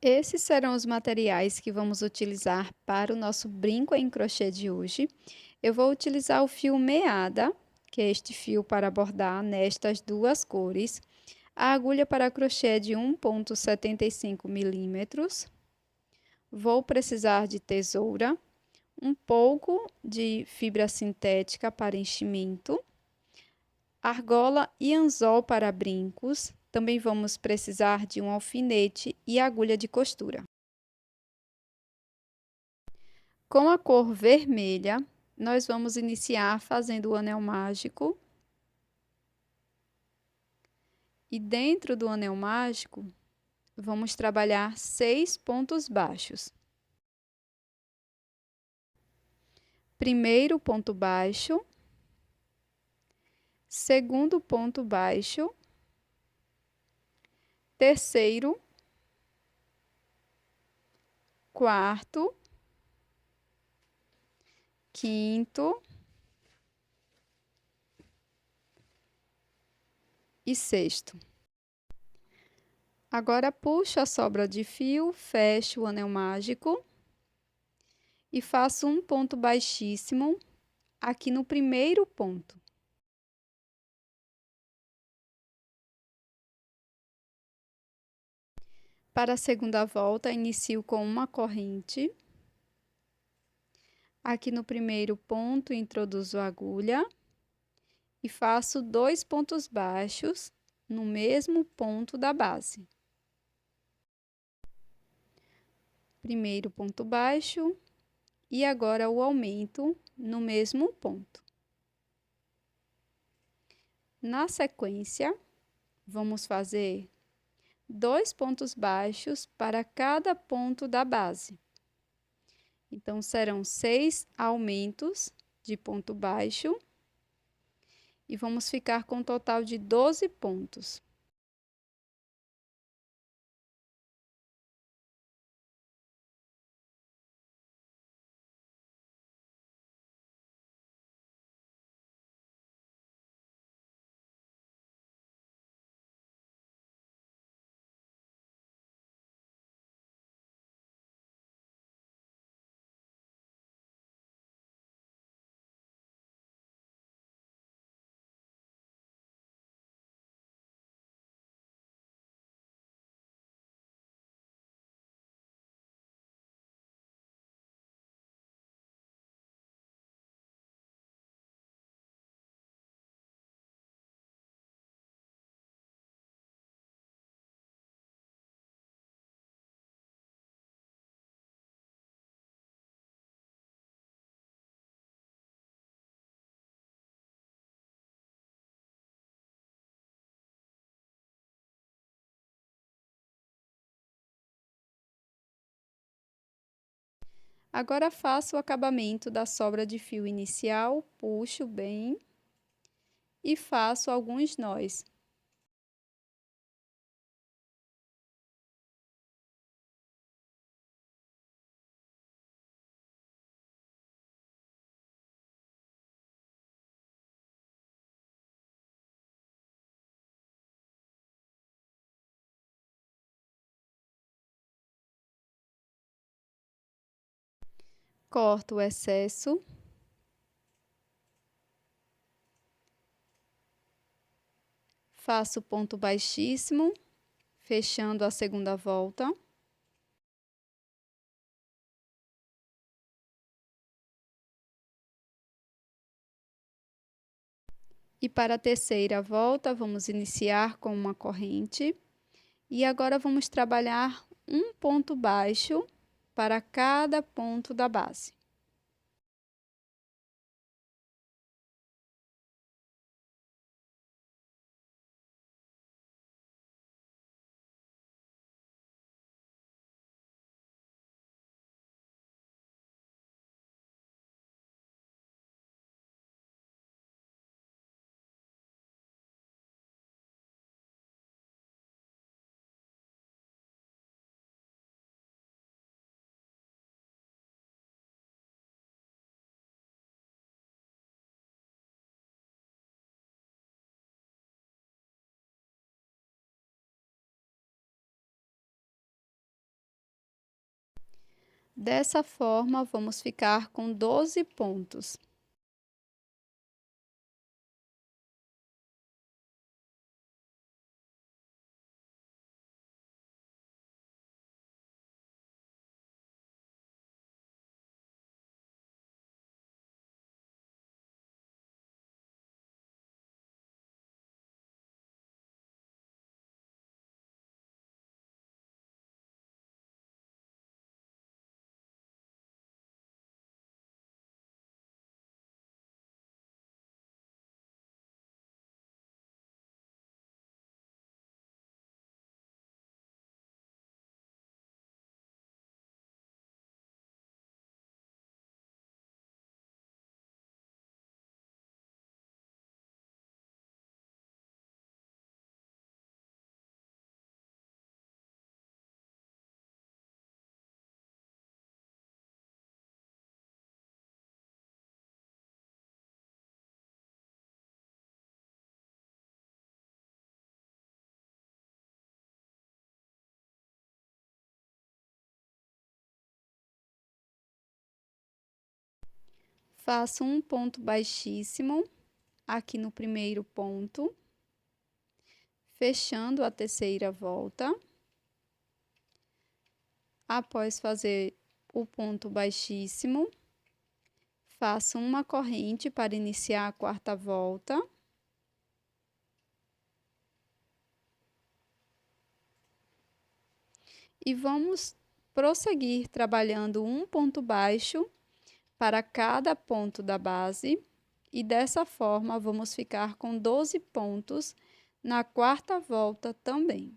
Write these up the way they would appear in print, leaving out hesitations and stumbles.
Esses serão os materiais que vamos utilizar para o nosso brinco em crochê de hoje. Eu vou utilizar o fio meada, que é este fio para bordar nestas duas cores, a agulha para crochê de 1,75 milímetros. Vou precisar de tesoura, um pouco de fibra sintética para enchimento, argola e anzol para brincos. Também vamos precisar de um alfinete e agulha de costura. Com a cor vermelha, nós vamos iniciar fazendo o anel mágico. E dentro do anel mágico, vamos trabalhar 6 pontos baixos. Primeiro ponto baixo, segundo ponto baixo, terceiro, quarto, quinto e sexto. Agora, puxo a sobra de fio, fecho o anel mágico e faço um ponto baixíssimo aqui no primeiro ponto. Para a segunda volta, inicio com uma corrente. Aqui no primeiro ponto, introduzo a agulha e faço 2 pontos baixos no mesmo ponto da base. Primeiro ponto baixo e agora o aumento no mesmo ponto. Na sequência, vamos fazer 2 pontos baixos para cada ponto da base. Então, serão 6 aumentos de ponto baixo e vamos ficar com um total de 12 pontos. Agora, faço o acabamento da sobra de fio inicial, puxo bem e faço alguns nós. Corto o excesso. Faço ponto baixíssimo, fechando a segunda volta. E para a terceira volta, vamos iniciar com uma corrente. E agora vamos trabalhar um ponto baixo para cada ponto da base. Dessa forma, vamos ficar com 12 pontos. Faço um ponto baixíssimo aqui no primeiro ponto, fechando a terceira volta. Após fazer o ponto baixíssimo, faço uma corrente para iniciar a quarta volta. E vamos prosseguir trabalhando um ponto baixo para cada ponto da base, e dessa forma vamos ficar com 12 pontos na quarta volta também.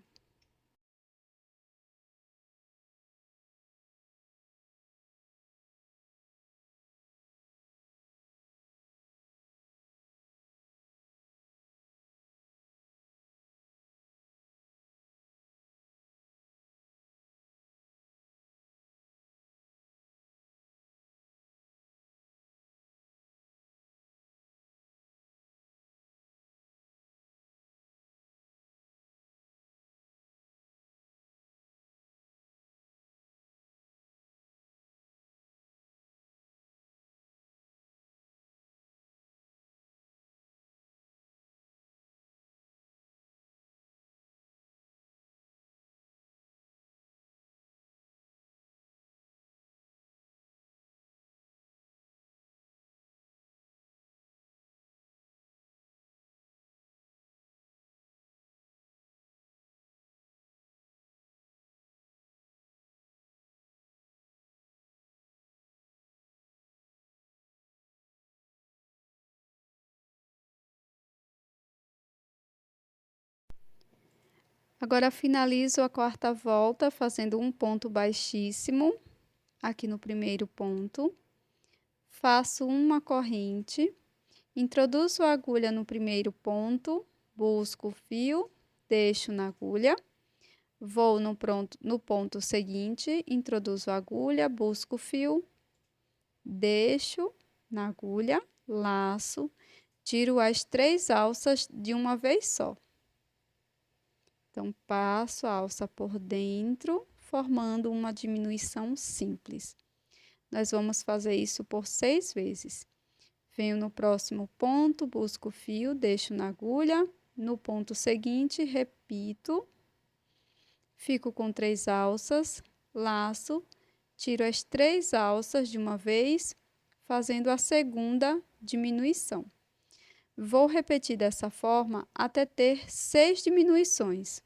Agora finalizo a quarta volta fazendo um ponto baixíssimo aqui no primeiro ponto. Faço uma corrente, introduzo a agulha no primeiro ponto, busco o fio, deixo na agulha, vou no ponto seguinte, introduzo a agulha, busco o fio, deixo na agulha, laço, tiro as 3 alças de uma vez só. Então, passo a alça por dentro, formando uma diminuição simples. Nós vamos fazer isso por 6 vezes. Venho no próximo ponto, busco o fio, deixo na agulha. No ponto seguinte, repito. Fico com 3 alças, laço, tiro as 3 alças de uma vez, fazendo a segunda diminuição. Vou repetir dessa forma até ter 6 diminuições.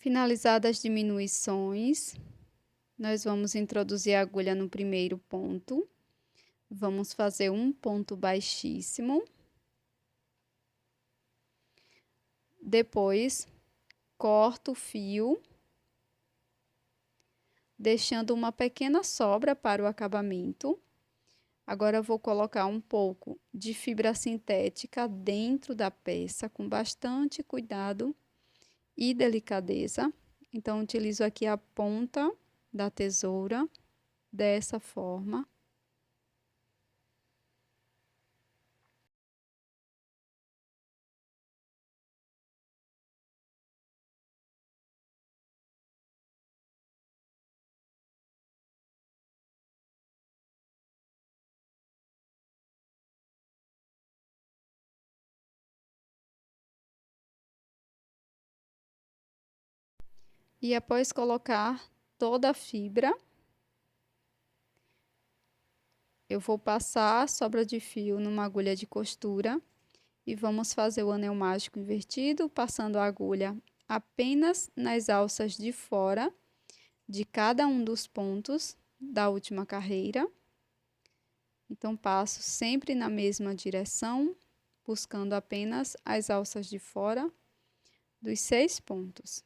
Finalizadas as diminuições, nós vamos introduzir a agulha no primeiro ponto. Vamos fazer um ponto baixíssimo. Depois, corto o fio, deixando uma pequena sobra para o acabamento. Agora, eu vou colocar um pouco de fibra sintética dentro da peça, com bastante cuidado e delicadeza. Então, utilizo aqui a ponta da tesoura, dessa forma. E após colocar toda a fibra, eu vou passar a sobra de fio numa agulha de costura e vamos fazer o anel mágico invertido, passando a agulha apenas nas alças de fora de cada um dos pontos da última carreira. Então, passo sempre na mesma direção, buscando apenas as alças de fora dos 6 pontos.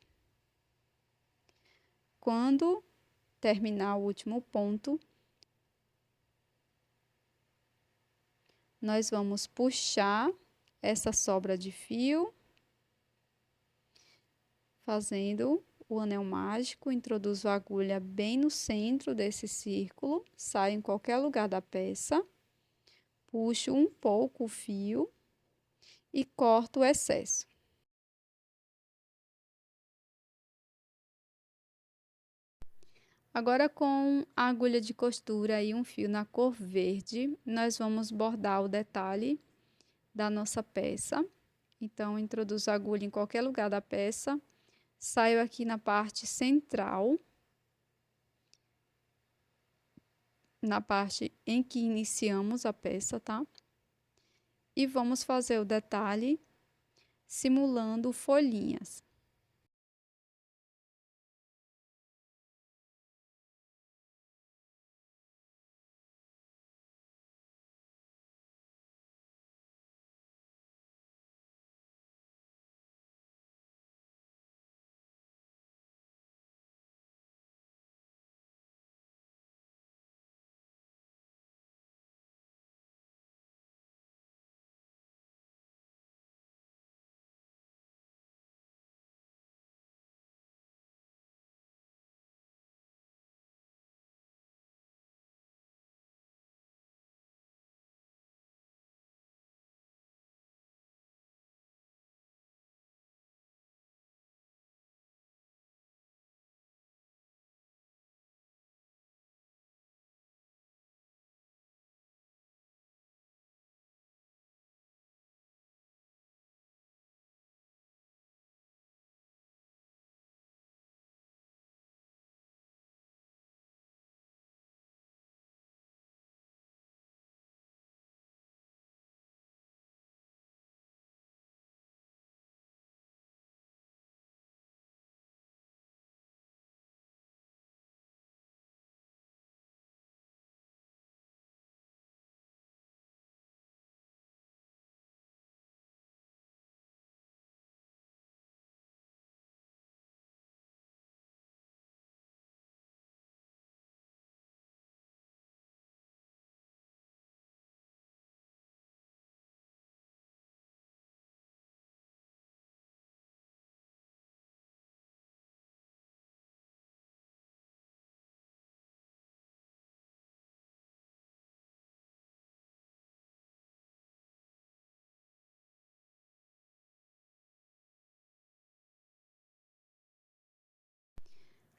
Quando terminar o último ponto, nós vamos puxar essa sobra de fio, fazendo o anel mágico, introduzo a agulha bem no centro desse círculo, saio em qualquer lugar da peça, puxo um pouco o fio e corto o excesso. Agora, com a agulha de costura e um fio na cor verde, nós vamos bordar o detalhe da nossa peça. Então, introduzo a agulha em qualquer lugar da peça, saio aqui na parte central, na parte em que iniciamos a peça, tá? E vamos fazer o detalhe simulando folhinhas.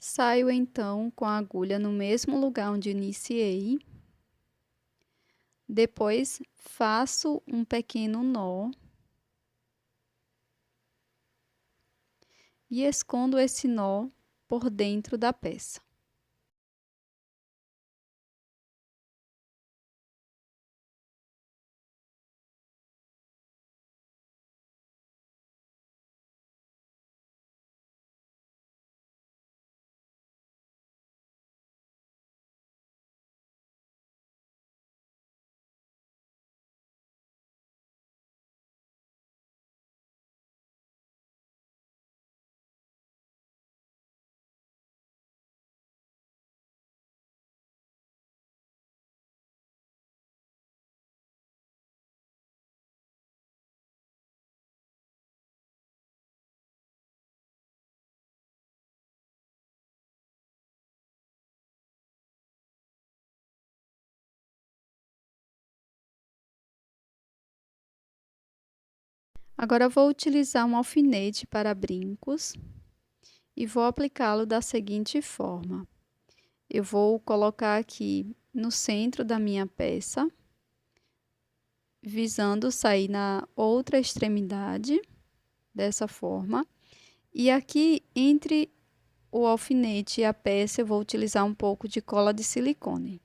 Saio então com a agulha no mesmo lugar onde iniciei. Depois, faço um pequeno nó e escondo esse nó por dentro da peça. Agora eu vou utilizar um alfinete para brincos e vou aplicá-lo da seguinte forma. Eu vou colocar aqui no centro da minha peça, visando sair na outra extremidade, dessa forma. E aqui entre o alfinete e a peça eu vou utilizar um pouco de cola de silicone.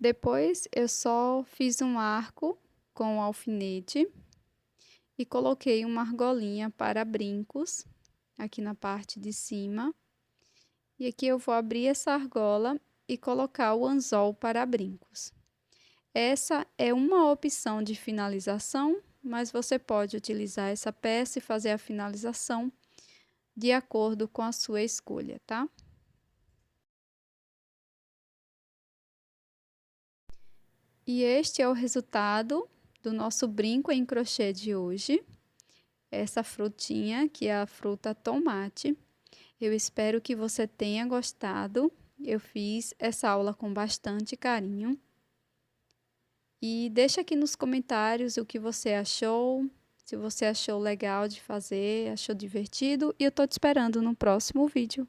Depois eu só fiz um arco com o alfinete e coloquei uma argolinha para brincos aqui na parte de cima. E aqui eu vou abrir essa argola e colocar o anzol para brincos. Essa é uma opção de finalização, mas você pode utilizar essa peça e fazer a finalização de acordo com a sua escolha, tá? E este é o resultado do nosso brinco em crochê de hoje. Essa frutinha, que é a fruta tomate. Eu espero que você tenha gostado. Eu fiz essa aula com bastante carinho. E deixa aqui nos comentários o que você achou, se você achou legal de fazer, achou divertido. E eu tô te esperando no próximo vídeo.